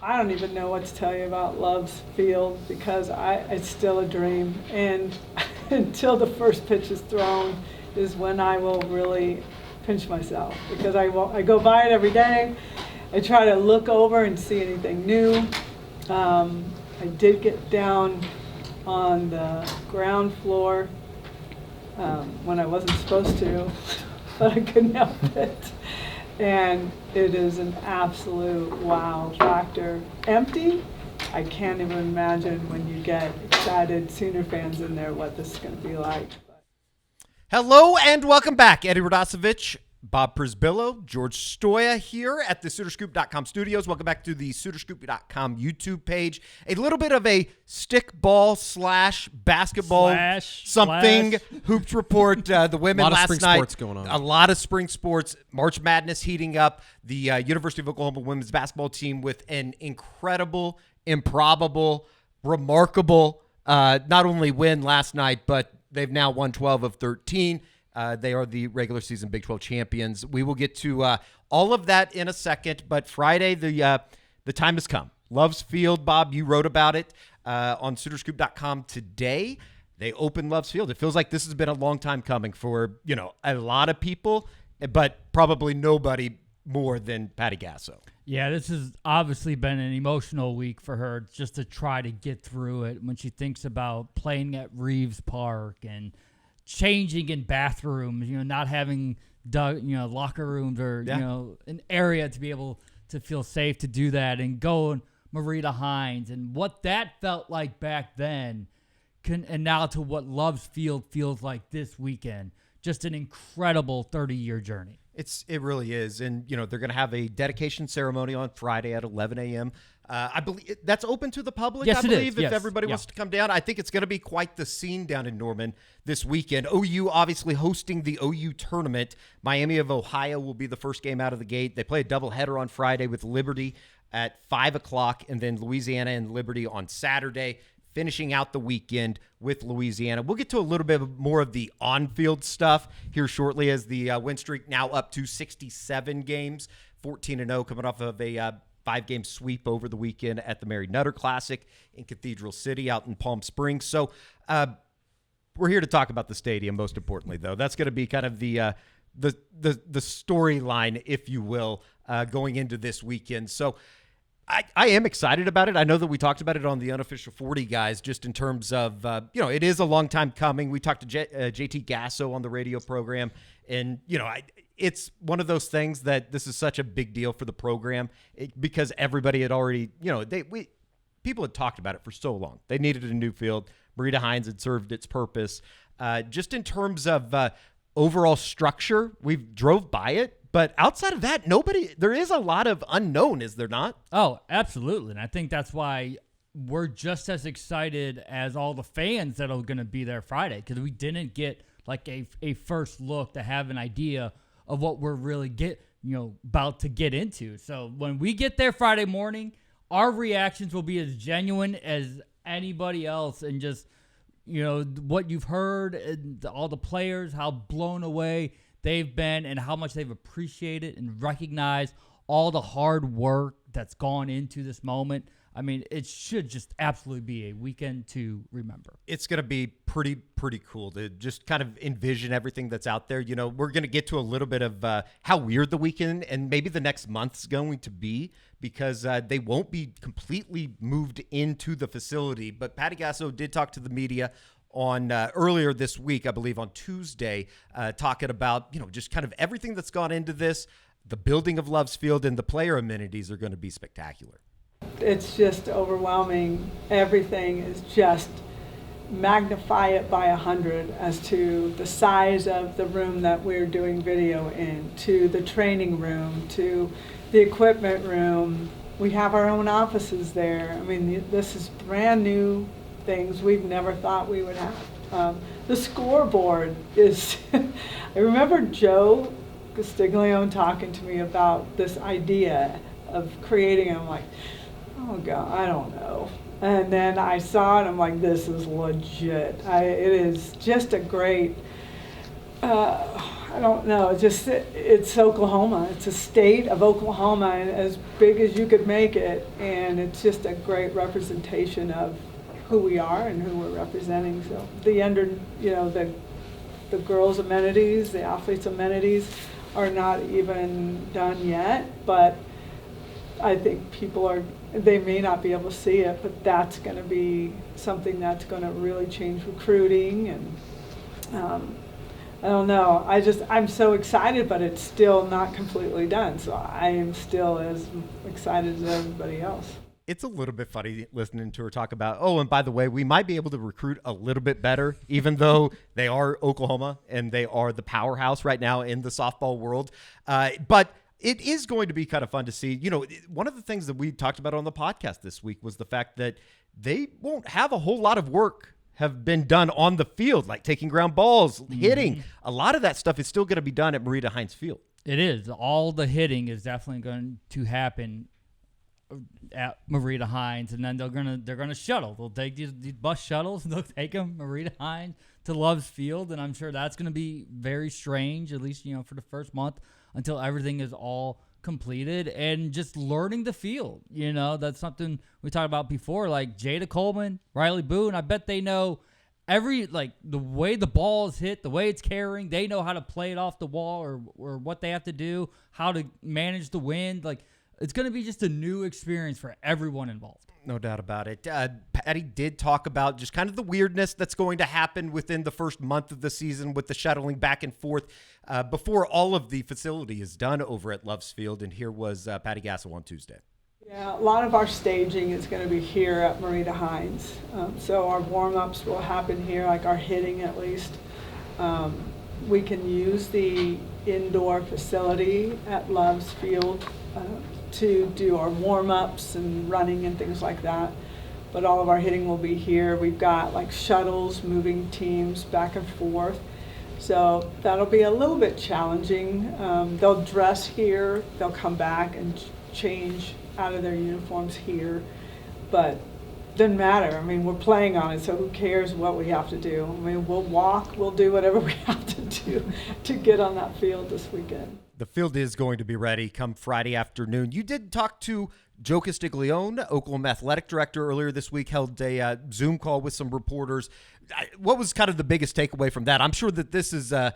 I don't even know what to tell you about Love's Field because it's still a dream. And until the first pitch is thrown is when I will really pinch myself because I go by it every day. I try to look over and see anything new. I did get down on the ground floor when I wasn't supposed to, but I couldn't help it. And it is an absolute wow factor. Empty, I can't even imagine when you get excited Sooner fans in there what this is going to be like. Hello and welcome back. Eddie Radosevich, Bob Przybylo, George Stoya here at the SoonerScoop.com studios. Welcome back to the SoonerScoop.com YouTube page. A little bit of a stickball / basketball something hoops report. The women last night. A lot of spring sports going on. A lot of spring sports. March Madness heating up. The University of Oklahoma women's basketball team with an incredible, improbable, remarkable not only win last night, but they've now won 12 of 13. They are the regular season Big 12 champions. We will get to all of that in a second, but Friday, the time has come. Love's Field, Bob, you wrote about it on SoonerScoop.com today. They opened Love's Field. It feels like this has been a long time coming for, a lot of people, but probably nobody more than Patty Gasso. Yeah, this has obviously been an emotional week for her just to try to get through it when she thinks about playing at Reeves Park and changing in bathrooms, not having locker rooms or an area to be able to feel safe to do that, and going Marita Hines and what that felt like back then, and now to what Love's Field feels like this weekend. Just an incredible 30-year journey. It really is, and they're going to have a dedication ceremony on Friday at 11 a.m. I believe that's open to the public. Yes, I believe it is. If everybody wants to come down, I think it's going to be quite the scene down in Norman this weekend. OU obviously hosting the OU tournament. Miami of Ohio will be the first game out of the gate. They play a doubleheader on Friday with Liberty at 5 o'clock, and then Louisiana and Liberty on Saturday, finishing out the weekend with Louisiana. We'll get to a little bit more of the on-field stuff here shortly as the win streak now up to 67 games, 14-0, coming off of a 5-game sweep over the weekend at the Mary Nutter Classic in Cathedral City out in Palm Springs. So we're here to talk about the stadium, most importantly, though. That's going to be kind of the storyline, if you will, going into this weekend. So I am excited about it. I know that we talked about it on the Unofficial 40, guys, just in terms of, it is a long time coming. We talked to JT Gasso on the radio program, and, it's one of those things that this is such a big deal for the program because everybody had already, people had talked about it for so long. They needed a new field. Marita Hines had served its purpose. Just in terms of overall structure, we've drove by it. But outside of that, there is a lot of unknown, is there not? Oh, absolutely. And I think that's why we're just as excited as all the fans that are going to be there Friday, because we didn't get like a first look to have an idea of what we're really about to get into. So when we get there Friday morning, our reactions will be as genuine as anybody else, and just, what you've heard and all the players, how blown away they've been and how much they've appreciated and recognized all the hard work that's gone into this moment. I mean, it should just absolutely be a weekend to remember. It's going to be pretty cool to just kind of envision everything that's out there. We're going to get to a little bit of how weird the weekend and maybe the next month's going to be, because they won't be completely moved into the facility. But Patty Gasso did talk to the media on earlier this week, I believe on Tuesday, talking about, just kind of everything that's gone into this. The building of Love's Field and the player amenities are going to be spectacular. It's just overwhelming. Everything is just magnify it by 100 as to the size of the room that we're doing video in, to the training room, to the equipment room. We have our own offices there. I mean, this is brand new things we've never thought we would have. The scoreboard is, I remember Joe Castiglione talking to me about this idea of creating, I'm like, oh God, I don't know. And then I saw it, I'm like, this is legit. It is just a great, I don't know, it's Oklahoma. It's a state of Oklahoma, and as big as you could make it, and it's just a great representation of who we are and who we're representing. So the girls' amenities, the athletes' amenities are not even done yet, but I think they may not be able to see it, but that's going to be something that's going to really change recruiting. And I don't know, I'm so excited, but it's still not completely done. So I am still as excited as everybody else. It's a little bit funny listening to her talk about, oh, and by the way, we might be able to recruit a little bit better, even though they are Oklahoma and they are the powerhouse right now in the softball world. But it is going to be kind of fun to see. One of the things that we talked about on the podcast this week was the fact that they won't have a whole lot of work have been done on the field, like taking ground balls, hitting. A lot of that stuff is still going to be done at Marita Hines Field. It is. All the hitting is definitely going to happen at Marita Hines, and then they're gonna shuttle. They'll take these bus shuttles and they'll take them Marita Hines to Love's Field, and I'm sure that's gonna be very strange, at least for the first month until everything is all completed and just learning the field. That's something we talked about before, like Jada Coleman, Riley Boone. I bet they know the way the ball is hit, the way it's carrying. They know how to play it off the wall or what they have to do, how to manage the wind. It's going to be just a new experience for everyone involved. No doubt about it. Patty did talk about just kind of the weirdness that's going to happen within the first month of the season with the shuttling back and forth before all of the facility is done over at Love's Field. And here was Patty Gasso on Tuesday. Yeah, a lot of our staging is going to be here at Marita Hines. So our warm-ups will happen here, like our hitting at least. We can use the indoor facility at Love's Field to do our warm-ups and running and things like that. But all of our hitting will be here. We've got shuttles moving teams back and forth. So that'll be a little bit challenging. They'll dress here, they'll come back and change out of their uniforms here. But doesn't matter. We're playing on it, so who cares what we have to do? We'll walk, we'll do whatever we have to do to get on that field this weekend. The field is going to be ready come Friday afternoon. You did talk to Joe Castiglione, Oklahoma athletic director, earlier this week, held a Zoom call with some reporters. What was kind of the biggest takeaway from that? I'm sure that this is a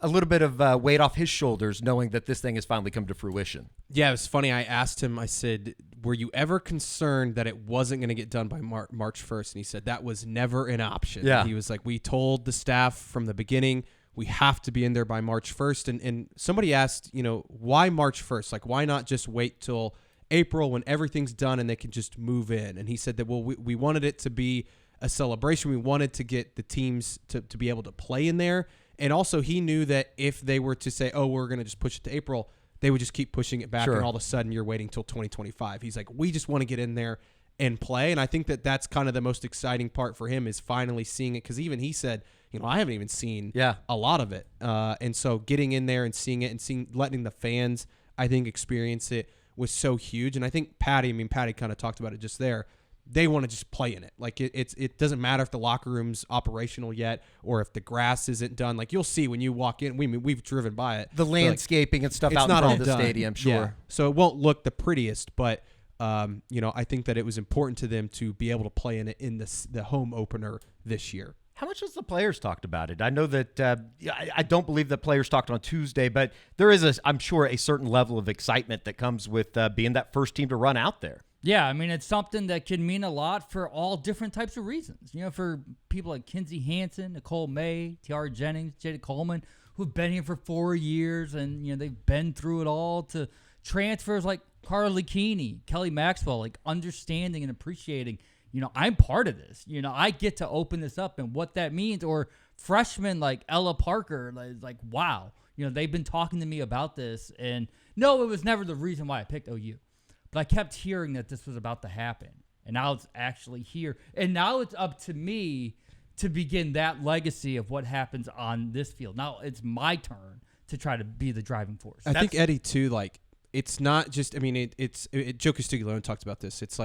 little bit of weight off his shoulders, knowing that this thing has finally come to fruition. Yeah, it was funny. I asked him, I said, were you ever concerned that it wasn't going to get done by March 1st? And he said that was never an option. Yeah. He was like, we told the staff from the beginning, we have to be in there by March 1st. And somebody asked, why March 1st? Why not just wait till April when everything's done and they can just move in? And he said that, well, we wanted it to be a celebration. We wanted to get the teams to be able to play in there. And also he knew that if they were to say, oh, we're going to just push it to April, they would just keep pushing it back. Sure. And all of a sudden you're waiting till 2025. He's like, we just want to get in there and play. And I think that that's kind of the most exciting part for him is finally seeing it. Because even he said, I haven't even seen a lot of it. And so getting in there and seeing it and letting the fans, I think, experience it was so huge. And I think Patty kind of talked about it just there. They want to just play in it. It doesn't matter if the locker room's operational yet or if the grass isn't done. You'll see when you walk in. We've driven by it. The landscaping and stuff out in front of the stadium, sure. Yeah. So it won't look the prettiest, but I think that it was important to them to be able to play in it in the home opener this year. How much has the players talked about it? I know that I don't believe that players talked on Tuesday, but there is, I'm sure, a certain level of excitement that comes with being that first team to run out there. Yeah, it's something that can mean a lot for all different types of reasons. For people like Kinsey Hansen, Nicole May, Tiara Jennings, Jada Coleman, who've been here for 4 years and, they've been through it all, to transfers like Carly Keeney, Kelly Maxwell, understanding and appreciating, I'm part of this. I get to open this up and what that means. Or freshmen like Ella Parker, wow, they've been talking to me about this. And no, it was never the reason why I picked OU. But I kept hearing that this was about to happen. And now it's actually here. And now it's up to me to begin that legacy of what happens on this field. Now it's my turn to try to be the driving force. I think, Eddie, too, it's not just, it's Joe Castiglione talked about this. It's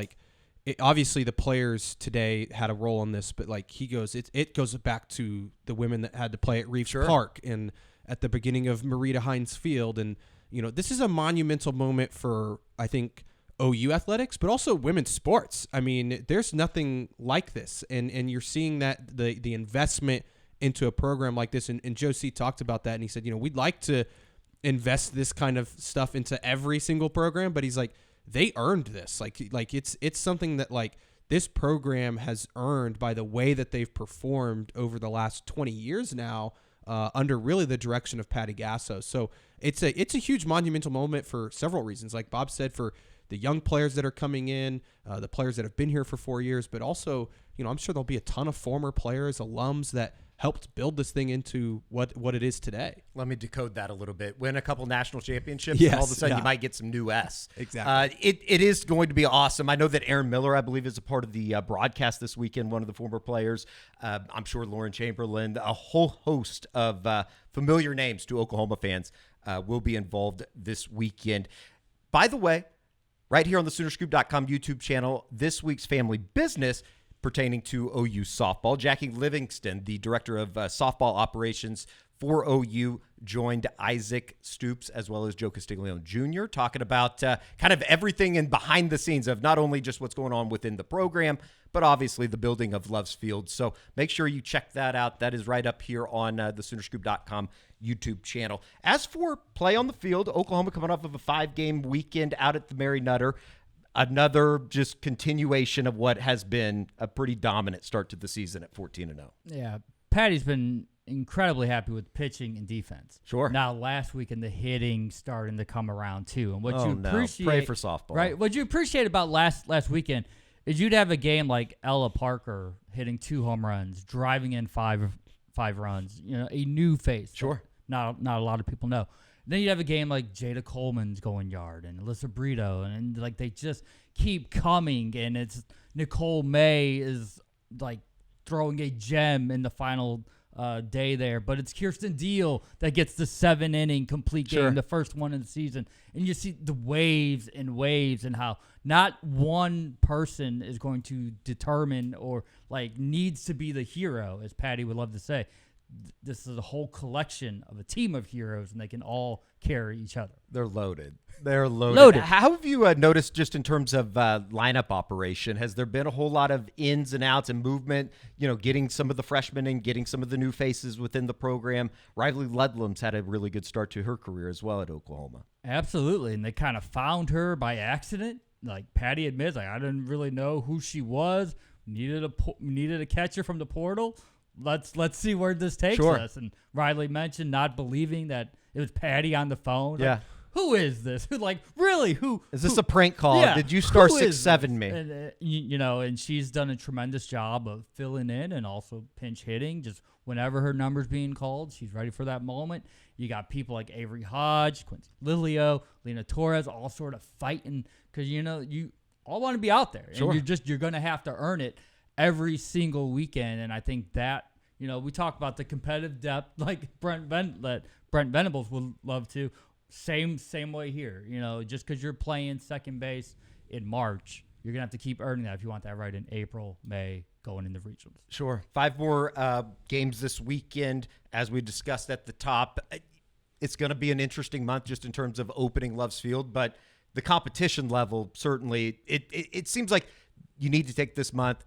obviously the players today had a role in this, but he goes, it goes back to the women that had to play at Reeves Sure. Park and at the beginning of Marita Hines Field. And, this is a monumental moment for, I think, OU athletics, but also women's sports. I mean, there's nothing like this. And you're seeing that the investment into a program like this. And Joe C talked about that. And he said, we'd like to invest this kind of stuff into every single program, but he's like, they earned this. Like it's something that like this program has earned by the way that they've performed over the last 20 years now, under really the direction of Patty Gasso. So it's a huge monumental moment for several reasons. Like Bob said, for the young players that are coming in, the players that have been here for 4 years, but also, I'm sure there'll be a ton of former players, alums that helped build this thing into what it is today. Let me decode that a little bit. Win a couple national championships, yes, and all of a sudden yeah. you might get some new S. Exactly. It is going to be awesome. I know that Aaron Miller, I believe, is a part of the broadcast this weekend, one of the former players. I'm sure Lauren Chamberlain, a whole host of familiar names to Oklahoma fans will be involved this weekend. By the way, right here on the SoonerScoop.com YouTube channel, this week's family business pertaining to OU softball. Jackie Livingston, the director of softball operations for OU, joined Isaac Stoops as well as Joe Castiglione Jr. talking about kind of everything and behind the scenes of not only just what's going on within the program, but obviously the building of Love's Field. So make sure you check that out. That is right up here on the SoonerScoop.com YouTube channel. As for play on the field, Oklahoma coming off of a 5-game weekend out at the Mary Nutter. Another just continuation of what has been a pretty dominant start to the season at 14-0. Yeah, Patty's been incredibly happy with pitching and defense. Sure. Now, last weekend, the hitting starting to come around, too. And what you no. appreciate... Pray for softball. Right. What you appreciate about last weekend is you'd have a game like Ella Parker hitting 2 home runs, driving in five runs, a new face. Sure. Not a lot of people know. Then you'd have a game like Jada Coleman's going yard and Alyssa Brito, and like they just keep coming, and it's Nicole May is like throwing a gem in the final day there, but it's Kirsten Deal that gets the 7-inning complete game, Sure. the first one in the season, and you see the waves and how not one person is going to determine or like needs to be the hero, as Patty would love to say. This is a whole collection of a team of heroes, and they can all carry each other. They're loaded. How have you noticed just in terms of lineup operation? Has there been a whole lot of ins and outs and movement, getting some of the freshmen and getting some of the new faces within the program? Riley Ludlam's had a really good start to her career as well at Oklahoma. Absolutely, and they kind of found her by accident. Like Patty admits, I didn't really know who she was. Needed a catcher from the portal. Let's see where this takes us. And Riley mentioned not believing that it was Patty on the phone. Yeah. Like, who is this? Who is this a prank call? Yeah, Did you star who is 6-7 this? me? And, and she's done a tremendous job of filling in and also pinch hitting. Just whenever her number's being called, she's ready for that moment. You got people like Avery Hodge, Quincy Lilio, Lena Torres, all sort of fighting because you all want to be out there, Sure. and you're going to have to earn it every single weekend. And I think that we talk about the competitive depth like Brent Venables would love to. Same way here. Just because you're playing second base in March, you're going to have to keep earning that if you want that right in April, May, going into regionals. Sure. 5 more games this weekend, as we discussed at the top. It's going to be an interesting month just in terms of opening Love's Field, but the competition level, certainly, it seems like you need to take this month,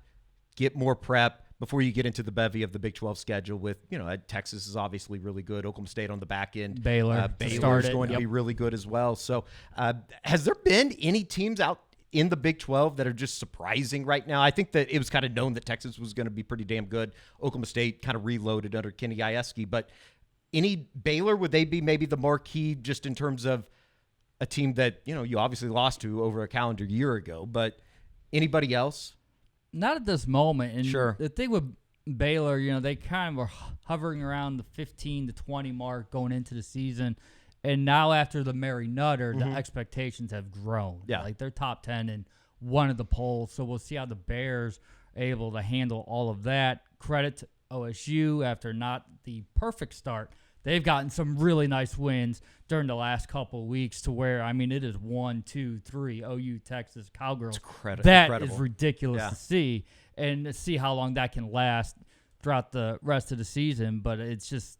get more prep before you get into the bevy of the Big 12 schedule with, Texas is obviously really good. Oklahoma State on the back end. Baylor is going to be really good as well. So has there been any teams out in the Big 12 that are just surprising right now? I think that it was kind of known that Texas was going to be pretty damn good. Oklahoma State kind of reloaded under Kenny Gajewski. But any Baylor, would they be maybe the marquee just in terms of a team that, you obviously lost to over a calendar year ago, but anybody else? Not at this moment. And Sure. the thing with Baylor, they kind of were hovering around the 15 to 20 mark going into the season. And now after the Mary Nutter, the expectations have grown. Yeah. Like they're top 10 in one of the polls. So we'll see how the Bears are able to handle all of that. Credit to OSU after not the perfect start. They've gotten some really nice wins during the last couple of weeks to where, it is 1, 2, 3, OU, Texas, Cowgirls. That incredible. is ridiculous to see, and to see how long that can last throughout the rest of the season. But it's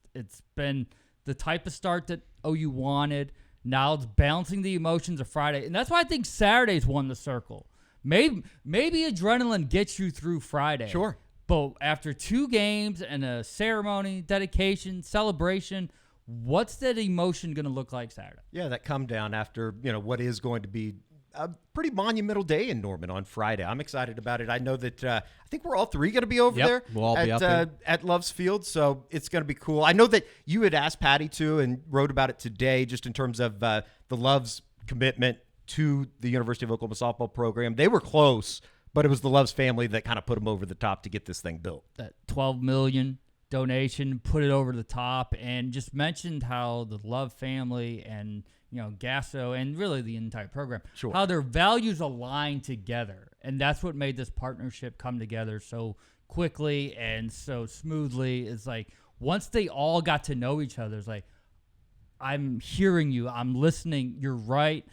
been the type of start that OU wanted. Now it's balancing the emotions of Friday. And that's why I think Saturday's won the circle. Maybe adrenaline gets you through Friday. Sure. But after 2 games and a ceremony, dedication, celebration, what's that emotion going to look like Saturday? Yeah, that come down after, what is going to be a pretty monumental day in Norman on Friday. I'm excited about it. I know that I think we're all 3 going to be over there. We'll all be up at Love's Field, so it's going to be cool. I know that you had asked Patty to and wrote about it today, just in terms of the Love's commitment to the University of Oklahoma softball program. They were close, but it was the Love's family that kind of put them over the top to get this thing built. That $12 million donation put it over the top, and just mentioned how the Love family and Gasso and really the entire program, how their values align together. And that's what made this partnership come together so quickly and so smoothly. It's like once they all got to know each other, it's like, I'm hearing you, I'm listening, you're right,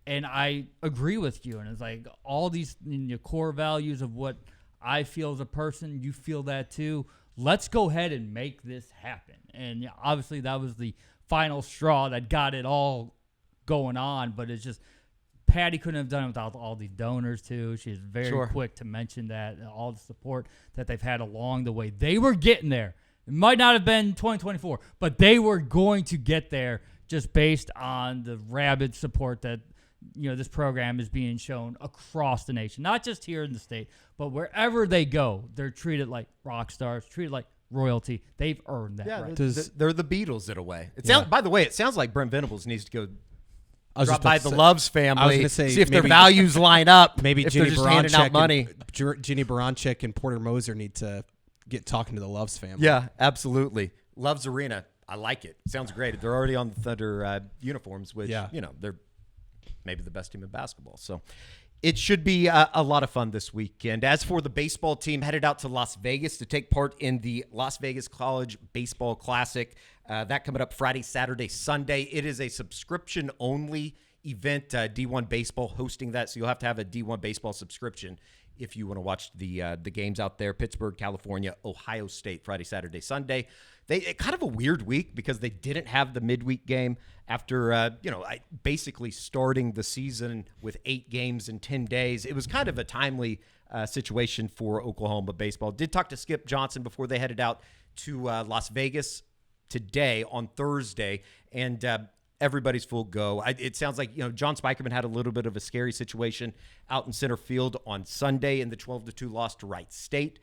and I agree with you. And it's like all these core values of what I feel as a person, you feel that too. Let's go ahead and make this happen. And obviously that was the final straw that got it all going on, but it's just Patty couldn't have done it without all these donors too. She's very quick to mention that, all the support that they've had along the way. They were getting there. It might not have been 2024, but they were going to get there just based on the rabid support that this program is being shown across the nation, not just here in the state, but wherever they go, they're treated like rock stars, treated like royalty. They've earned that right. They're the Beatles in a way. By the way, it sounds like Brent Venables needs to go drop by the say, Love's family, I was gonna say, see if their values line up. Maybe if Jennie they're just handing out money. Jennie Baranczyk and Porter Moser need to get talking to the Love's family. Yeah, absolutely. Love's Arena. I like it. Sounds great. They're already on the Thunder uniforms, which, they're maybe the best team in basketball. So it should be a lot of fun this weekend. As for the baseball team, headed out to Las Vegas to take part in the Las Vegas College Baseball Classic. That coming up Friday, Saturday, Sunday. It is a subscription-only event. D1 Baseball hosting that, so you'll have to have a D1 Baseball subscription if you want to watch the games out there. Pittsburgh, California, Ohio State, Friday, Saturday, Sunday. Kind of a weird week because they didn't have the midweek game after, basically starting the season with 8 games in 10 days. It was kind of a timely situation for Oklahoma baseball. Did talk to Skip Johnson before they headed out to Las Vegas today on Thursday, and everybody's full go. It sounds like John Spikerman had a little bit of a scary situation out in center field on Sunday in the 12-2 loss to Wright State.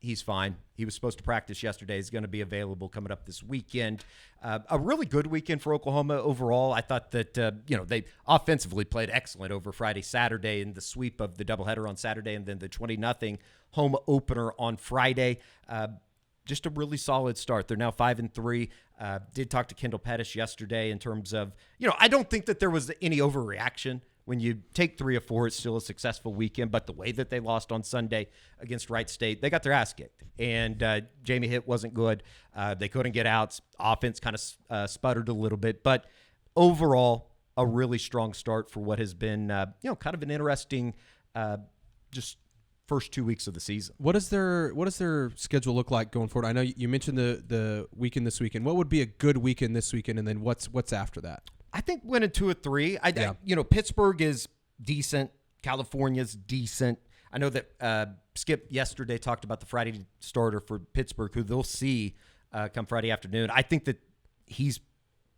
He's fine. He was supposed to practice yesterday. He's going to be available coming up this weekend. A really good weekend for Oklahoma overall. I thought that they offensively played excellent over Friday, Saturday, in the sweep of the doubleheader on Saturday, and then the 20-0 home opener on Friday. Just a really solid start. They're now 5-3. Did talk to Kendall Pettis yesterday in terms of, I don't think that there was any overreaction. When you take 3 or 4, it's still a successful weekend. But the way that they lost on Sunday against Wright State, they got their ass kicked. And Jamie Hitt wasn't good. They couldn't get outs. Offense kind of sputtered a little bit. But overall, a really strong start for what has been, kind of an interesting just first 2 weeks of the season. What does their schedule look like going forward? I know you mentioned the weekend this weekend. What would be a good weekend this weekend, and then what's after that? I think winning 2 or 3. Pittsburgh is decent. California's decent. I know that Skip yesterday talked about the Friday starter for Pittsburgh, who they'll see come Friday afternoon. I think that he's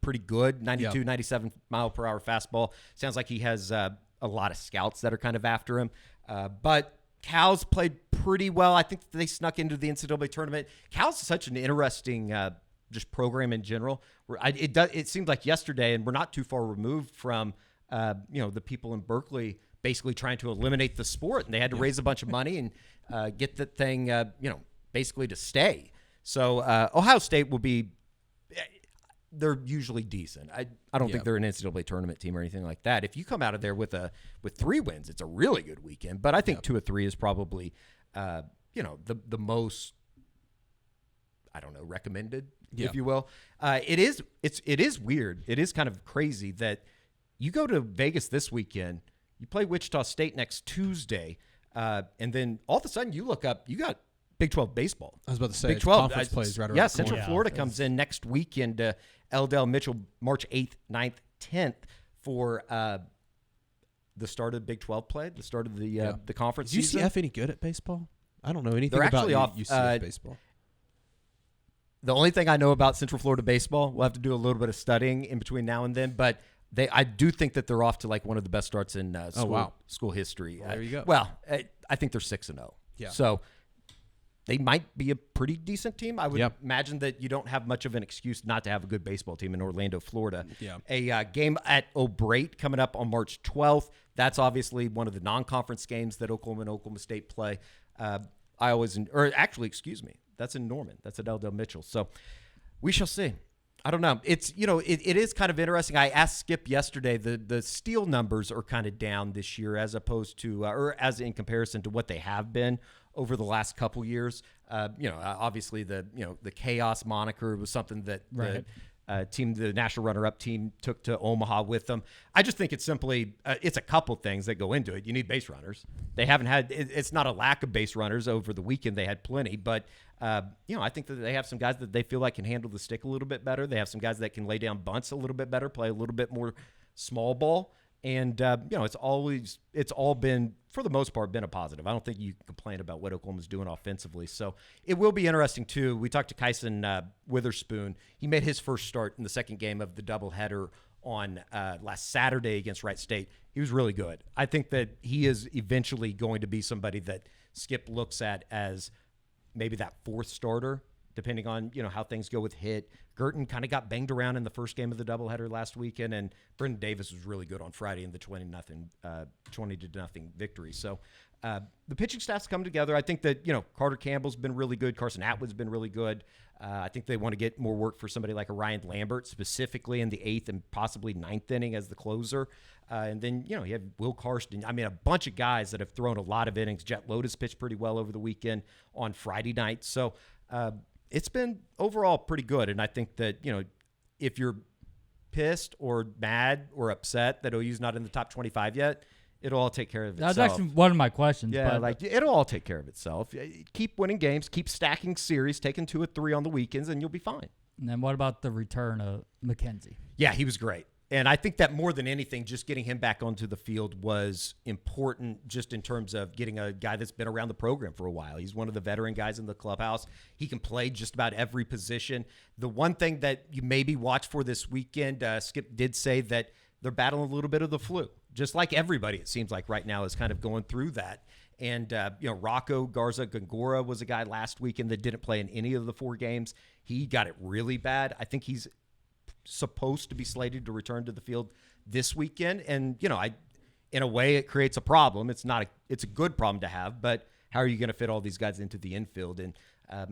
pretty good. 92, 97 mile per hour fastball. Sounds like he has a lot of scouts that are kind of after him. But Cal's played pretty well. I think that they snuck into the NCAA tournament. Cal's such an interesting just program in general. It seemed like yesterday, and we're not too far removed from the people in Berkeley basically trying to eliminate the sport, and they had to raise a bunch of money and get the thing basically to stay. So Ohio State will be. They're usually decent. I don't think they're an NCAA tournament team or anything like that. If you come out of there with 3 wins, it's a really good weekend. But I think 2 or 3 is probably the most, I don't know, recommended, if you will. It is weird. It is kind of crazy that you go to Vegas this weekend, you play Wichita State next Tuesday, and then all of a sudden you look up, you got Big 12 baseball. I was about to say, Big 12 conference plays right around yeah, the Central corner. Florida comes in next weekend to L. Mitchell, March 8th, 9th, 10th for the start of Big 12 play, the start of the conference Is season. UCF any good at baseball? I don't know anything They're about actually off, UCF baseball. The only thing I know about Central Florida baseball, we'll have to do a little bit of studying in between now and then, but I do think that they're off to like one of the best starts in school history. Well, there you go. Well, I think they're 6-0. Yeah. So they might be a pretty decent team. I would imagine that you don't have much of an excuse not to have a good baseball team in Orlando, Florida. Yeah. A game at O'Brate coming up on March 12th. That's obviously one of the non-conference games that Oklahoma and Oklahoma State play. That's in Norman. That's at L. Mitchell. So we shall see. I don't know. It's, it is kind of interesting. I asked Skip yesterday, the steal numbers are kind of down this year as opposed to, or as in comparison to what they have been over the last couple years. Obviously the chaos moniker was something that the national runner-up team took to Omaha with them. I just think it's simply, it's a couple things that go into it. You need base runners. They haven't had, it's not a lack of base runners. Over the weekend they had plenty, but I think that they have some guys that they feel like can handle the stick a little bit better. They have some guys that can lay down bunts a little bit better, play a little bit more small ball. And, it's all been, for the most part, been a positive. I don't think you can complain about what Oklahoma's doing offensively. So it will be interesting, too. We talked to Kyson Witherspoon. He made his first start in the second game of the doubleheader on last Saturday against Wright State. He was really good. I think that he is eventually going to be somebody that Skip looks at as maybe that fourth starter, depending on, how things go with hit. Girton kind of got banged around in the first game of the doubleheader last weekend, and Brendan Davis was really good on Friday in the 20-0 victory. So the pitching staff's come together. I think that, Carter Campbell's been really good. Carson Atwood's been really good. I think they want to get more work for somebody like a Ryan Lambert, specifically in the 8th and possibly 9th inning as the closer. And then, you have Will Karsten. I mean, a bunch of guys that have thrown a lot of innings. Jet Lotus pitched pretty well over the weekend on Friday night. So it's been overall pretty good. And I think that, if you're pissed or mad or upset that OU's not in the top 25 yet, it'll all take care of itself. That's actually one of my questions. Yeah, it'll all take care of itself. Keep winning games, keep stacking series, taking 2 or 3 on the weekends, and you'll be fine. And then what about the return of McKenzie? Yeah, he was great. And I think that more than anything, just getting him back onto the field was important just in terms of getting a guy that's been around the program for a while. He's one of the veteran guys in the clubhouse. He can play just about every position. The one thing that you maybe watch for this weekend, Skip did say that they're battling a little bit of the flu, just like everybody, it seems like right now is kind of going through that. And, Rocco Garza Gongora was a guy last weekend that didn't play in any of the 4 games. He got it really bad. I think he's supposed to be slated to return to the field this weekend. And, in a way it creates a problem. It's a good problem to have, but how are you going to fit all these guys into the infield? And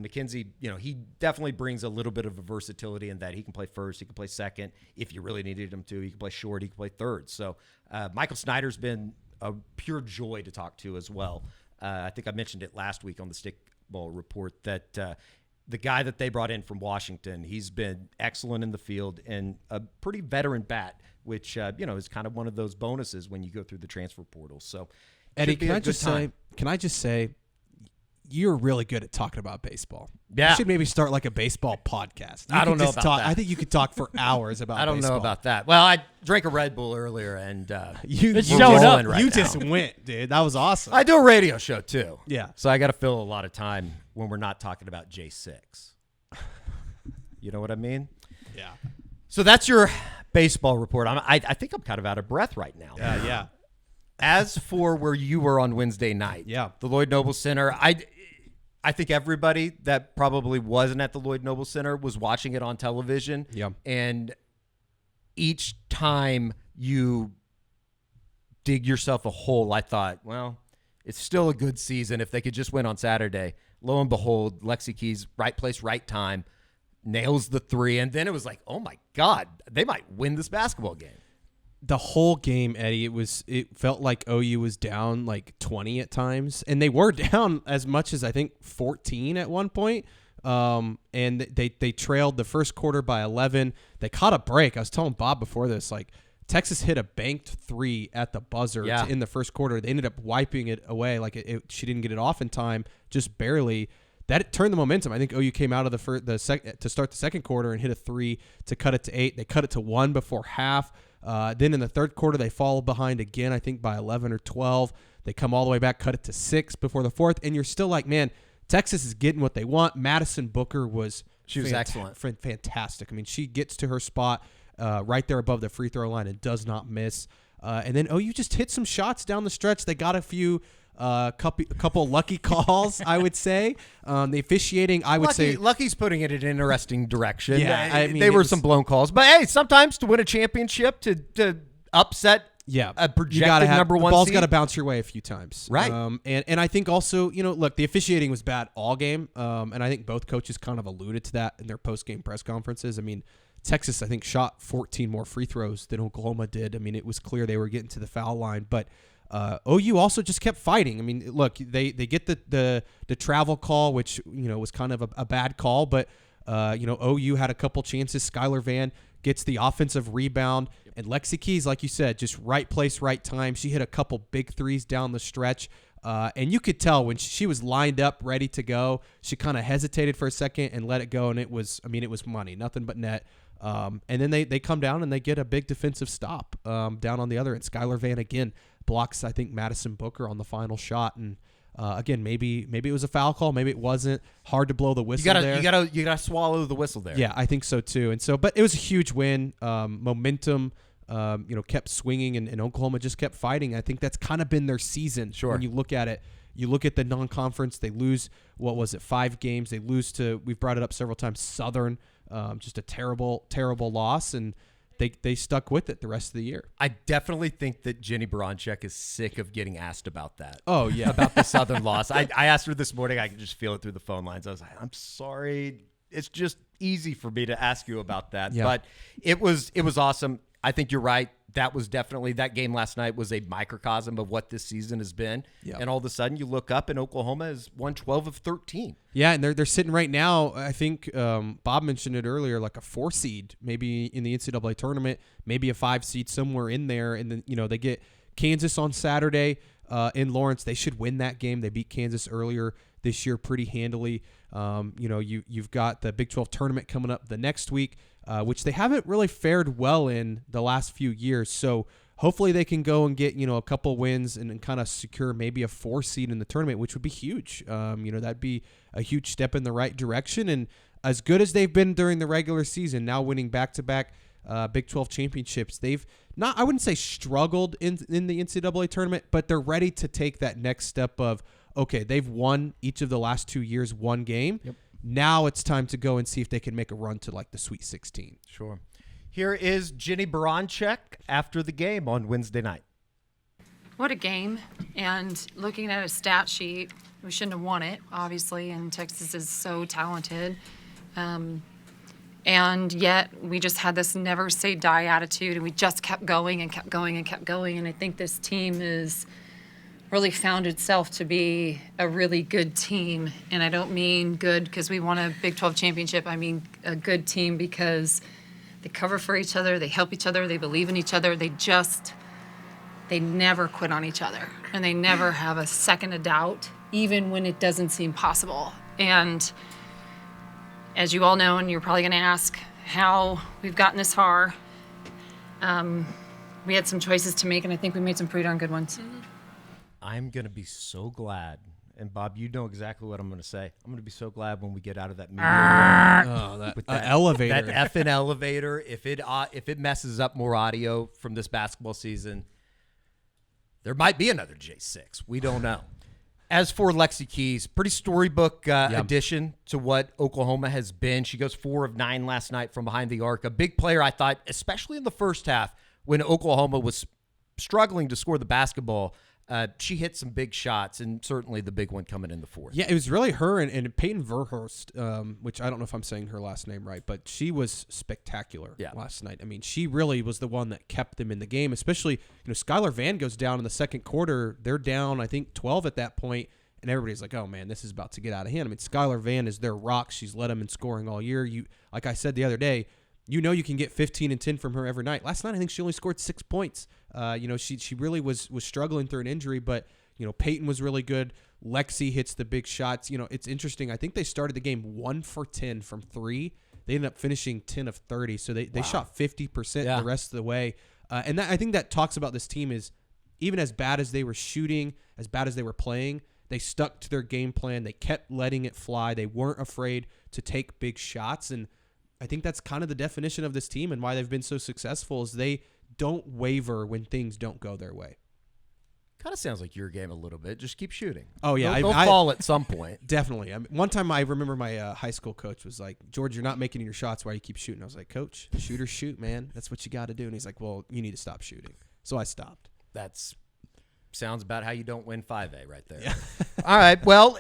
McKenzie, he definitely brings a little bit of a versatility in that he can play first, he can play second. If you really needed him to, he can play short, he can play third. So Michael Snyder's been a pure joy to talk to as well. I think I mentioned it last week on the Stickball report that the guy that they brought in from Washington, he's been excellent in the field and a pretty veteran bat, which, is kind of one of those bonuses when you go through the transfer portal. So, Eddie, can I just say, you're really good at talking about baseball. Yeah. You should maybe start like a baseball podcast. I don't know about that. I think you could talk for hours about baseball. I don't know about that. Well, I drank a Red Bull earlier and you showed up. You just went, dude. That was awesome. I do a radio show too. Yeah. So I got to fill a lot of time when we're not talking about J6. You know what I mean? Yeah. So that's your baseball report. I think I'm kind of out of breath right now. Yeah. As for where you were on Wednesday night, the Lloyd Noble Center, I think everybody that probably wasn't at the Lloyd Noble Center was watching it on television. Yeah. And each time you dig yourself a hole, I thought, well, it's still a good season if they could just win on Saturday. Lo and behold, Lexy Keys, right place, right time, nails the 3. And then it was like, oh, my God, they might win this basketball game. The whole game, Eddie, it felt like OU was down like 20 at times, and they were down as much as I think 14 at one point. And they trailed the first quarter by 11. They caught a break. I was telling Bob before this, like Texas hit a banked 3 at the buzzer in the first quarter. They ended up wiping it away. Like she didn't get it off in time, just barely. that turned the momentum. I think OU came out of to start the second quarter and hit a 3 to cut it to 8. They cut it to 1 before half. Then in the third quarter, they fall behind again, I think by 11 or 12. They come all the way back, cut it to 6 before the fourth. And you're still like, man, Texas is getting what they want. Madison Booker was excellent. Fantastic. I mean, she gets to her spot right there above the free throw line and does not miss. And then OU just hit some shots down the stretch. They got a few couple lucky calls, I would say. The officiating, I would say. Lucky's putting it in an interesting direction. Yeah, I mean, they were some blown calls. But, hey, sometimes to win a championship, to upset a projected number one the ball's seed. got to bounce your way a few times. Right. And I think also, look, the officiating was bad all game. And I think both coaches kind of alluded to that in their post-game press conferences. I mean, Texas, I think, shot 14 more free throws than Oklahoma did. I mean, it was clear they were getting to the foul line. But OU also just kept fighting. I mean, look, they get the travel call, which, was kind of a bad call. But, OU had a couple chances. Skylar Vann gets the offensive rebound. And Lexy Keys, like you said, just right place, right time. She hit a couple big threes down the stretch. And you could tell when she was lined up, ready to go, she kind of hesitated for a second and let it go. And it was money, nothing but net. And then they come down and they get a big defensive stop down on the other end. Skylar Vann again blocks, I think, Madison Booker on the final shot. And again, maybe it was a foul call, maybe it wasn't. Hard to blow the whistle there. You gotta swallow the whistle there. Yeah, I think so too. And so, but it was a huge win. Momentum, kept swinging, and Oklahoma just kept fighting. I think that's kind of been their season. Sure. When you look at it. You look at the non-conference, they lose, 5 games? They lose to, we've brought it up several times, Southern. Just a terrible, terrible loss, and they stuck with it the rest of the year. I definitely think that Jennie Baranczyk is sick of getting asked about that. Oh, yeah. About the Southern loss. I asked her this morning. I could just feel it through the phone lines. I was like, I'm sorry. It's just easy for me to ask you about that. Yeah. But it was awesome. I think you're right. That game last night was a microcosm of what this season has been. Yep. And all of a sudden you look up and Oklahoma has won 12 of 13. Yeah, and they're sitting right now, I think Bob mentioned it earlier, like a 4 seed, maybe in the NCAA tournament, maybe a 5 seed somewhere in there. And then, they get Kansas on Saturday in Lawrence. They should win that game. They beat Kansas earlier this year pretty handily. You've got the Big 12 tournament coming up the next week, which they haven't really fared well in the last few years. So hopefully they can go and get, a couple wins and kind of secure maybe a 4 seed in the tournament, which would be huge. That'd be a huge step in the right direction. And as good as they've been during the regular season, now winning back-to-back Big 12 championships, they've not, I wouldn't say struggled in the NCAA tournament, but they're ready to take that next step of, okay, they've won each of the last 2 years 1 game. Yep. Now it's time to go and see if they can make a run to like the Sweet 16. Sure. Here is Jennie Baranczyk after the game on Wednesday night. What a game. And looking at a stat sheet, we shouldn't have won it, obviously, and Texas is so talented. And yet we just had this never say die attitude, and we just kept going and kept going and kept going. And I think this team is really found itself to be a really good team. And I don't mean good because we won a Big 12 championship. I mean a good team because they cover for each other, they help each other, they believe in each other. They never quit on each other. And they never have a second of doubt, even when it doesn't seem possible. And as you all know, and you're probably going to ask how we've gotten this far, we had some choices to make, and I think we made some pretty darn good ones. Mm-hmm. I'm going to be so glad. And, Bob, you know exactly what I'm going to say. I'm going to be so glad when we get out of that meeting room. That elevator. That effing elevator. If it messes up more audio from this basketball season, there might be another J6. We don't know. As for Lexy Keys, pretty storybook addition to what Oklahoma has been. She goes 4 of 9 last night from behind the arc. A big player, I thought, especially in the first half when Oklahoma was struggling to score the basketball. She hit some big shots, and certainly the big one coming in the fourth. Yeah, it was really her and Peyton Verhurst, which I don't know if I'm saying her last name right, but she was spectacular last night. I mean, she really was the one that kept them in the game, especially, Skylar Vann goes down in the second quarter. They're down, I think, 12 at that point, and everybody's like, oh, man, this is about to get out of hand. I mean, Skylar Vann is their rock. She's led them in scoring all year. Like I said the other day, you can get 15 and 10 from her every night. Last night, I think she only scored 6 points. She really was struggling through an injury, but Peyton was really good. Lexy hits the big shots. It's interesting. I think they started the game 1 for 10 from 3. They ended up finishing 10 of 30, so they shot 50% the rest of the way. And I think that talks about this team is even as bad as they were shooting, as bad as they were playing, they stuck to their game plan. They kept letting it fly. They weren't afraid to take big shots, and I think that's kind of the definition of this team and why they've been so successful is they don't waver when things don't go their way. Kind of sounds like your game a little bit. Just keep shooting. Oh, yeah. They'll fall at some point. Definitely. One time I remember my high school coach was like, George, you're not making your shots. Why do you keep shooting? I was like, Coach, shoot or shoot, man. That's what you got to do. And he's like, well, you need to stop shooting. So I stopped. That's sounds about how you don't win 5A right there. Yeah. All right. Well,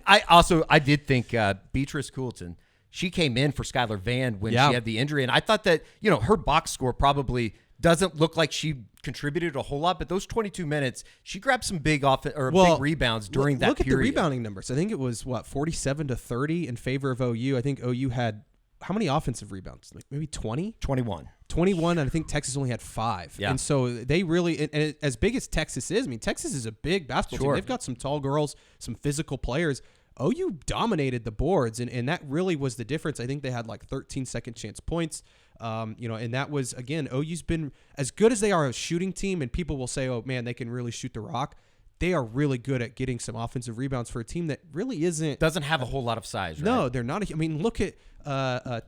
I did think Beatrice Coulton, she came in for Skylar Van when she had the injury. And I thought that, her box score probably doesn't look like she contributed a whole lot, but those 22 minutes, she grabbed some big big rebounds during that period. Look at the rebounding numbers. I think it was 47-30 in favor of OU. I think OU had how many offensive rebounds? Like maybe 20? 21. 21, and I think Texas only had 5. Yeah. And so they really, and as big as Texas is, Texas is a big basketball team. They've got some tall girls, some physical players. OU dominated the boards, and that really was the difference. I think they had like 13 second chance points. And that was, again, OU's been as good as they are a shooting team, and people will say, oh, man, they can really shoot the rock. They are really good at getting some offensive rebounds for a team that really doesn't have a whole lot of size, right? No, they're not. Look at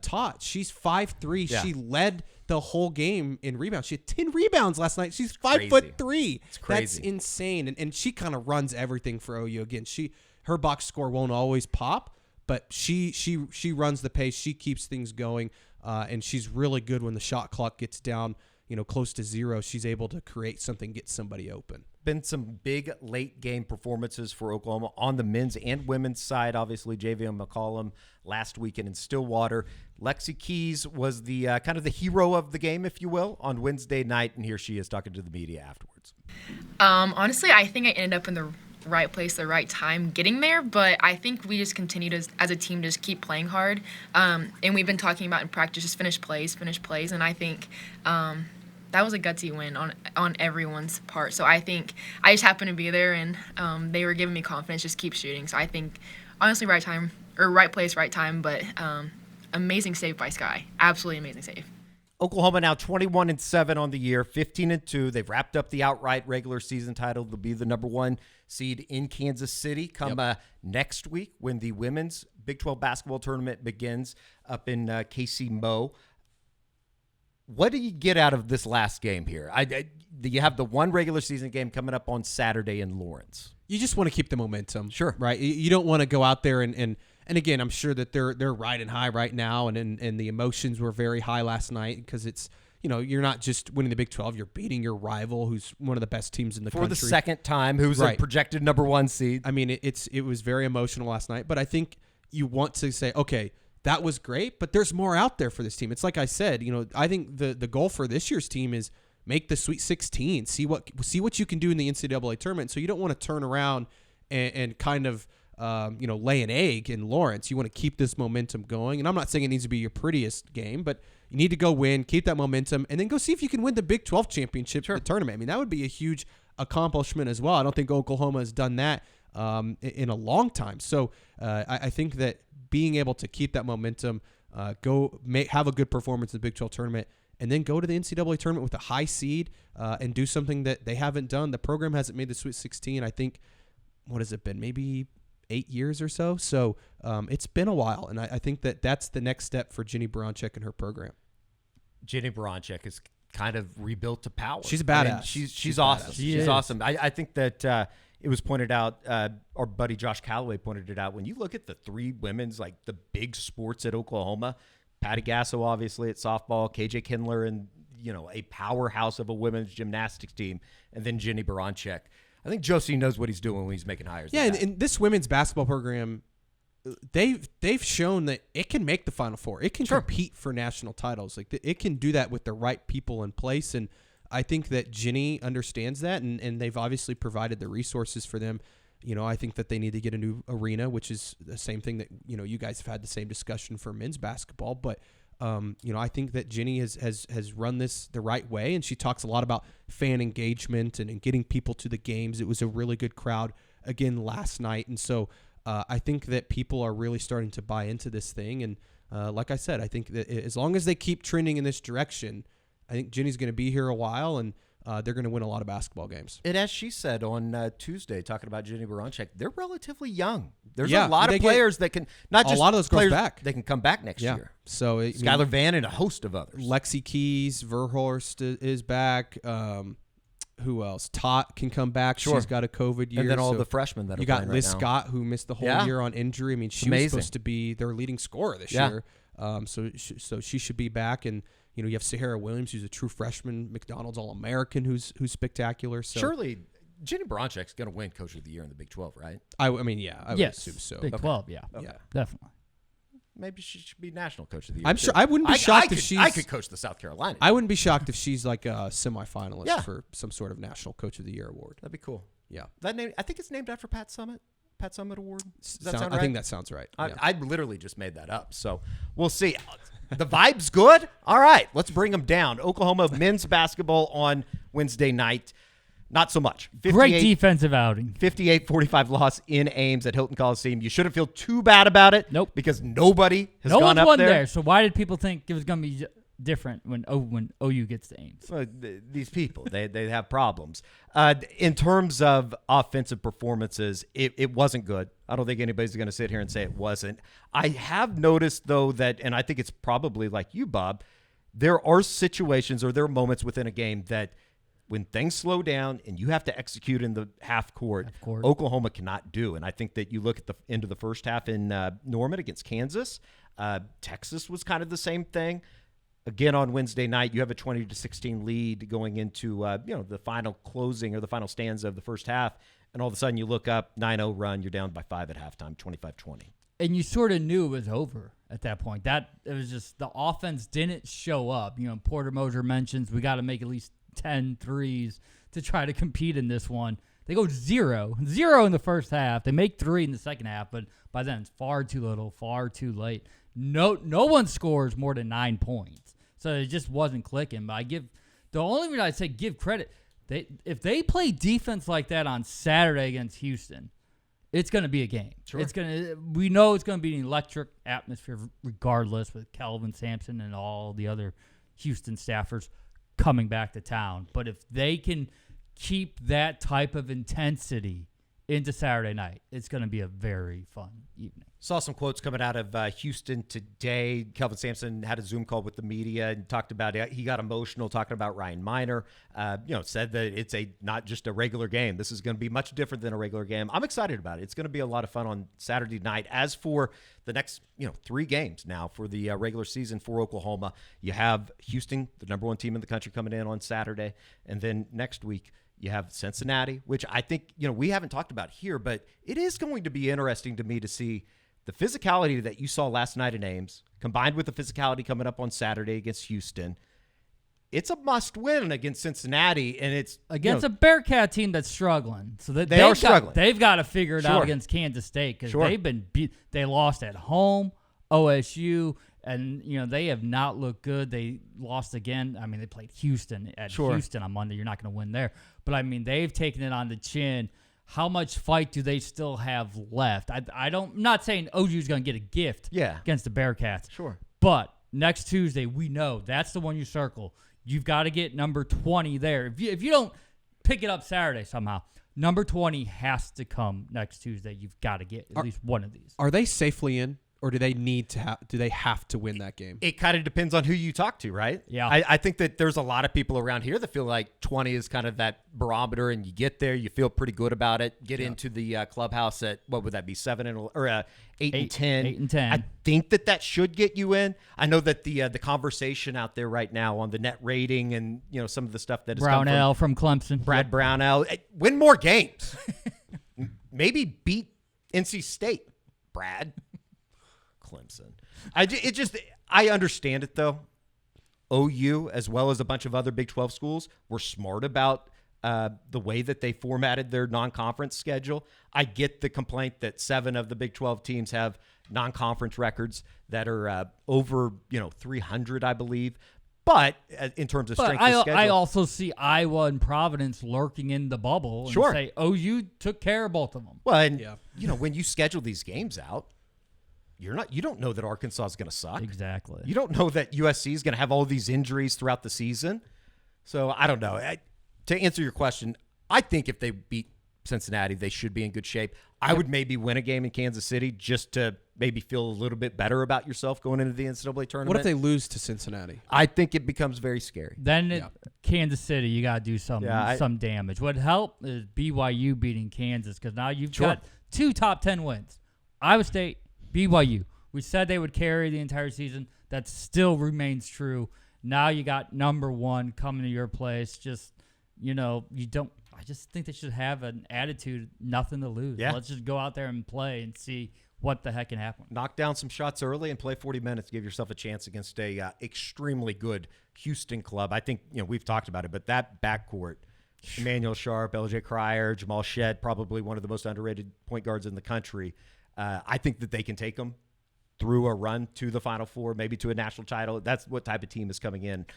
Tot. She's 5'3". Yeah. She led the whole game in rebounds. She had 10 rebounds last night. She's 5'3". It's crazy. That's insane. And she kind of runs everything for OU. Again, her box score won't always pop, but she runs the pace. She keeps things going. And she's really good when the shot clock gets down, close to 0. She's able to create something, get somebody open. Been some big late game performances for Oklahoma on the men's and women's side. Obviously, Javion McCollum last weekend in Stillwater. Lexy Keys was the kind of the hero of the game, if you will, on Wednesday night, and here she is talking to the media afterwards. Honestly, I think I ended up in the right place, the right time getting there, but I think we just continue to, as a team, just keep playing hard. And we've been talking about in practice, just finish plays, and I think that was a gutsy win on everyone's part. So I think I just happened to be there, and they were giving me confidence, just keep shooting. So I think, honestly, right time, or right place, right time, but amazing save by Sky. Absolutely amazing save. Oklahoma now 21-7 on the year, 15-2. They've wrapped up the outright regular season title. They'll be the number 1 seed in Kansas City come next week when the women's Big 12 basketball tournament begins up in KC Mo. What do you get out of this last game here? You have the one regular season game coming up on Saturday in Lawrence. You just want to keep the momentum. Sure. Right? You don't want to go out there and again, I'm sure that they're riding high right now, and the emotions were very high last night because it's, you're not just winning the Big 12, you're beating your rival who's one of the best teams in the country. For the second time, who's a projected number 1 seed. It was very emotional last night, but I think you want to say, okay, that was great, but there's more out there for this team. It's like I said, I think the goal for this year's team is make the Sweet 16, see what you can do in the NCAA tournament. So you don't want to turn around and kind of lay an egg in Lawrence. You want to keep this momentum going. And I'm not saying it needs to be your prettiest game, but you need to go win, keep that momentum, and then go see if you can win the Big 12 championship the tournament. That would be a huge accomplishment as well. I don't think Oklahoma has done that in a long time. So I think that being able to keep that momentum, have a good performance in the Big 12 tournament, and then go to the NCAA tournament with a high seed and do something that they haven't done. The program hasn't made the Sweet 16, I think, what has it been, maybe 8 years or so? So it's been a while, and I think that's the next step for Jennie Baranczyk and her program. Jennie Baranczyk is kind of rebuilt to power. She's a badass. She's awesome. She's awesome. I think that it was pointed out, our buddy Josh Calloway pointed it out, when you look at the 3 women's, like the big sports at Oklahoma, Patty Gasso obviously at softball, KJ Kindler, and a powerhouse of a women's gymnastics team, and then Jennie Baranczyk. I think Josie knows what he's doing when he's making hires. Yeah, and this women's basketball program, they've shown that it can make the Final Four. It can compete for national titles. Like it can do that with the right people in place, and I think that Jennie understands that, and they've obviously provided the resources for them. I think that they need to get a new arena, which is the same thing that, you guys have had the same discussion for men's basketball. But, I think that Jennie has run this the right way, and she talks a lot about fan engagement and getting people to the games. It was a really good crowd again last night. And so I think that people are really starting to buy into this thing. And like I said, I think that as long as they keep trending in this direction, I think Jennie's going to be here a while, and they're going to win a lot of basketball games. And as she said on Tuesday, talking about Jennie Baranczyk, they're relatively young. There's a lot of players that can not just a lot of those players girls back. They can come back next year. So Skylar Van and a host of others. Lexy Keys, Verhorst is back. Who else? Tot can come back. Sure. She's got a COVID year. And then all the freshmen that are you got playing Liz right now. Scott, who missed the whole year on injury. I mean, she was supposed to be their leading scorer this year. So she should be back. And you have Sahara Williams, who's a true freshman, McDonald's All-American, who's spectacular. So surely Jennie Baranczyk's going to win Coach of the Year in the Big 12, right? I mean, yeah, I would assume so. Big 12, yeah, definitely. Maybe she should be National Coach of the Year. I'm sure. I wouldn't be shocked if she's. I could coach the South Carolina. I wouldn't be shocked if she's like a semifinalist for some sort of National Coach of the Year award. That'd be cool. Yeah, that name. I think it's named after Pat Summitt. Pat Summitt Award. Does that sound right? I think that sounds right. I literally just made that up. So we'll see. The vibe's good. All right, let's bring them down. Oklahoma men's basketball on Wednesday night. Not so much. Great defensive outing. 58-45 loss in Ames at Hilton Coliseum. You shouldn't feel too bad about it. Nope. Because nobody has no gone one's up won there. So why did people think it was going to be different when OU gets to Ames? Well, these people, they have problems. In terms of offensive performances, it wasn't good. I don't think anybody's going to sit here and say it wasn't. I have noticed, though, that, and I think it's probably like you, Bob, there are situations or there are moments within a game that when things slow down and you have to execute in the half court, Oklahoma cannot do. And I think that you look at the end of the first half in Norman against Kansas. Texas was kind of the same thing. Again, on Wednesday night, you have a 20-16 lead going into the final closing or the final stanza of the first half, and all of a sudden you look up, 9-0 run, you're down by 5 at halftime, 25-20. And you sort of knew it was over at that point. That it was just the offense didn't show up. Porter Moser mentions we got to make at least 10 threes to try to compete in this one. They go 0 in the first half. They make 3 in the second half, but by then it's far too little, far too late. No one scores more than 9 points. So it just wasn't clicking. But the only reason I say give credit, if they play defense like that on Saturday against Houston, it's going to be a game. Sure. We know it's going to be an electric atmosphere regardless, with Kelvin Sampson and all the other Houston staffers coming back to town. But if they can keep that type of intensity into Saturday night, it's going to be a very fun evening. Saw some quotes coming out of Houston today. Kelvin Sampson had a Zoom call with the media and talked about it. He got emotional talking about Ryan Minor. Said that it's not just a regular game. This is going to be much different than a regular game. I'm excited about it. It's going to be a lot of fun on Saturday night. As for the next 3 games now for the regular season for Oklahoma, you have Houston, the number 1 team in the country, coming in on Saturday, and then next week you have Cincinnati, which I think we haven't talked about here, but it is going to be interesting to me to see the physicality that you saw last night in Ames, combined with the physicality coming up on Saturday against Houston. It's a must-win against Cincinnati, and it's against a Bearcat team that's struggling. So they are struggling. They've got to figure it out against Kansas State because they've been beat. They lost at home, OSU, and they have not looked good. They lost again. I mean, they played Houston at Houston on Monday. You're not going to win there, but I mean, they've taken it on the chin. How much fight do they still have left? I'm not saying OU's going to get a gift against the Bearcats. Sure. But next Tuesday, we know that's the one you circle. You've got to get number 20 there. If you don't pick it up Saturday somehow, number 20 has to come next Tuesday. You've got to get at least one of these. Are they safely in? Or do they have to win that game? It kind of depends on who you talk to, right? Yeah. I think that there's a lot of people around here that feel like 20 is kind of that barometer, and you get there, you feel pretty good about it. Get into the clubhouse at, what would that be, 8 and 10. 8 and 10. I think that should get you in. I know that the conversation out there right now on the net rating and some of the stuff that is Brownell from Clemson. Brad Brownell, win more games. Maybe beat NC State, Brad. Clemson. I understand it, though. OU, as well as a bunch of other Big 12 schools, were smart about the way that they formatted their non-conference schedule. I get the complaint that 7 of the Big 12 teams have non-conference records that are over 300, I believe. But in terms of But strength of schedule, I also see Iowa and Providence lurking in the bubble and Sure. say, OU took care of both of them. well, and when you schedule these games out, you don't know that Arkansas is going to suck. Exactly. You don't know that USC is going to have all these injuries throughout the season. So I don't know. To answer your question, I think if they beat Cincinnati, they should be in good shape. I would maybe win a game in Kansas City just to maybe feel a little bit better about yourself going into the NCAA tournament. What if they lose to Cincinnati? I think it becomes very scary. Then Kansas City, you got to do some damage. What helped is BYU beating Kansas because now you've got 2 top 10 wins. Iowa State, BYU. We said they would carry the entire season. That still remains true. Now you got number 1 coming to your place. Just, you don't. I just think they should have an attitude, nothing to lose. Yeah. Let's just go out there and play and see what the heck can happen. Knock down some shots early and play 40 minutes. Give yourself a chance against a extremely good Houston club. I think, we've talked about it, but that backcourt, Emmanuel Sharp, LJ Cryer, Jamal Shedd, probably one of the most underrated point guards in the country. I think that they can take them through a run to the Final Four, maybe to a national title. That's what type of team is coming in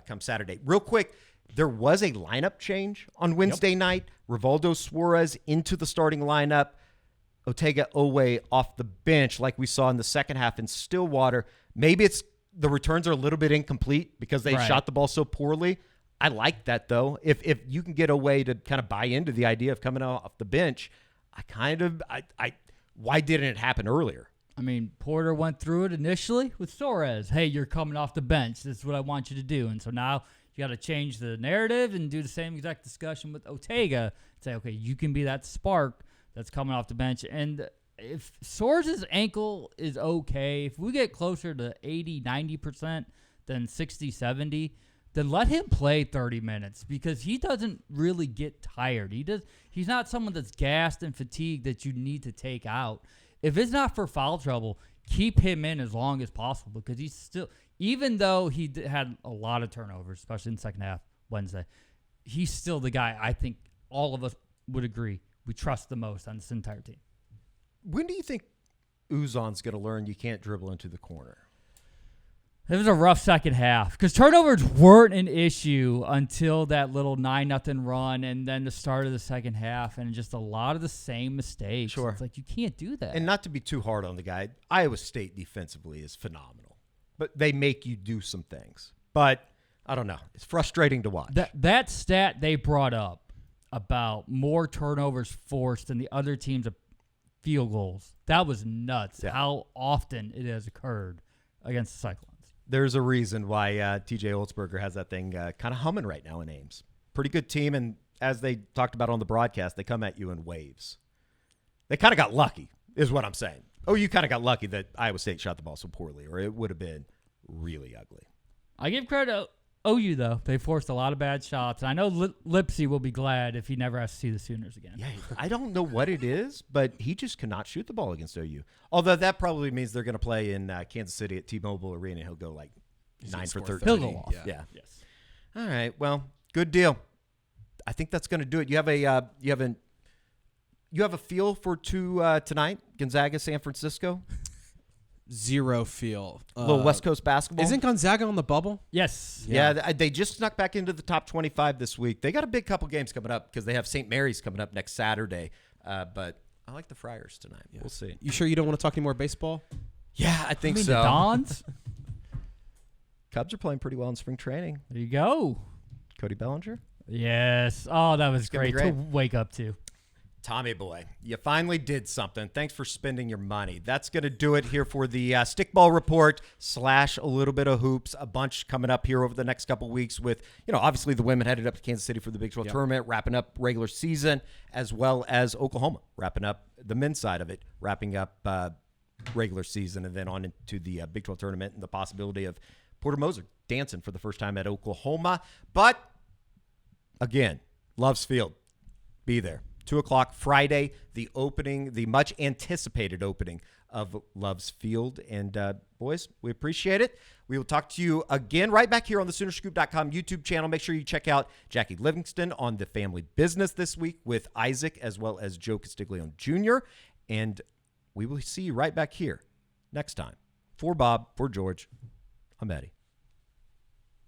come Saturday. Real quick, there was a lineup change on Wednesday night. Rivaldo Suarez into the starting lineup. Otega Owe off the bench like we saw in the second half in Stillwater. Maybe it's the returns are a little bit incomplete because they shot the ball so poorly. I like that, though. If you can get Owe to kind of buy into the idea of coming off the bench, why didn't it happen earlier? I mean, Porter went through it initially with Suarez. Hey, you're coming off the bench. This is what I want you to do. And so now you got to change the narrative and do the same exact discussion with Otega and say, okay, you can be that spark that's coming off the bench. And if Suarez's ankle is okay, if we get closer to 80, 90% than 60, 70, then let him play 30 minutes because he doesn't really get tired. He's not someone that's gassed and fatigued that you need to take out. If it's not for foul trouble, keep him in as long as possible because he's still, even though he had a lot of turnovers, especially in the second half Wednesday, he's still the guy I think all of us would agree we trust the most on this entire team. When do you think Uzon's going to learn you can't dribble into the corner? It was a rough second half because turnovers weren't an issue until that little 9-0 run and then the start of the second half and just a lot of the same mistakes. Sure. It's like you can't do that. And not to be too hard on the guy, Iowa State defensively is phenomenal. But they make you do some things. But I don't know. It's frustrating to watch. That stat they brought up about more turnovers forced than the other team's field goals, that was nuts how often it has occurred against the Cyclones. There's a reason why T.J. Olsberger has that thing kind of humming right now in Ames. Pretty good team, and as they talked about on the broadcast, they come at you in waves. They kind of got lucky, is what I'm saying. Oh, you kind of got lucky that Iowa State shot the ball so poorly, or it would have been really ugly. I give credit to OU, though. They forced a lot of bad shots. I know Lipsy will be glad if he never has to see the Sooners again. Yeah, I don't know what it is, but he just cannot shoot the ball against OU. Although that probably means they're going to play in Kansas City at T-Mobile Arena. He'll go like 9 for 13. He'll go off. Yeah. Yes. All right. Well, good deal. I think that's going to do it. You have a feel for tonight, Gonzaga, San Francisco. Zero feel. A little West Coast basketball. Isn't Gonzaga on the bubble? Yes. Yeah, they just snuck back into the top 25 this week. They got a big couple games coming up because they have St. Mary's coming up next Saturday. But I like the Friars tonight. Yeah. We'll see. You sure you don't want to talk any more baseball? Yeah, I think so. The Dons? Cubs are playing pretty well in spring training. There you go. Cody Bellinger? Yes. Oh, that was great to wake up to. Tommy boy, you finally did something. Thanks for spending your money. That's going to do it here for the Stickball Report / a little bit of hoops. A bunch coming up here over the next couple weeks with, obviously the women headed up to Kansas City for the Big 12 tournament, wrapping up regular season, as well as Oklahoma wrapping up the men's side of it, wrapping up regular season, and then on into the Big 12 tournament and the possibility of Porter Moser dancing for the first time at Oklahoma. But, again, Love's Field. Be there. 2 o'clock Friday, the much anticipated opening of Love's Field. And boys, we appreciate it. We will talk to you again right back here on the Soonerscoop.com YouTube channel. Make sure you check out Jackie Livingston on the family business this week with Isaac as well as Joe Castiglione Jr. And we will see you right back here next time. For Bob, for George, I'm Eddie.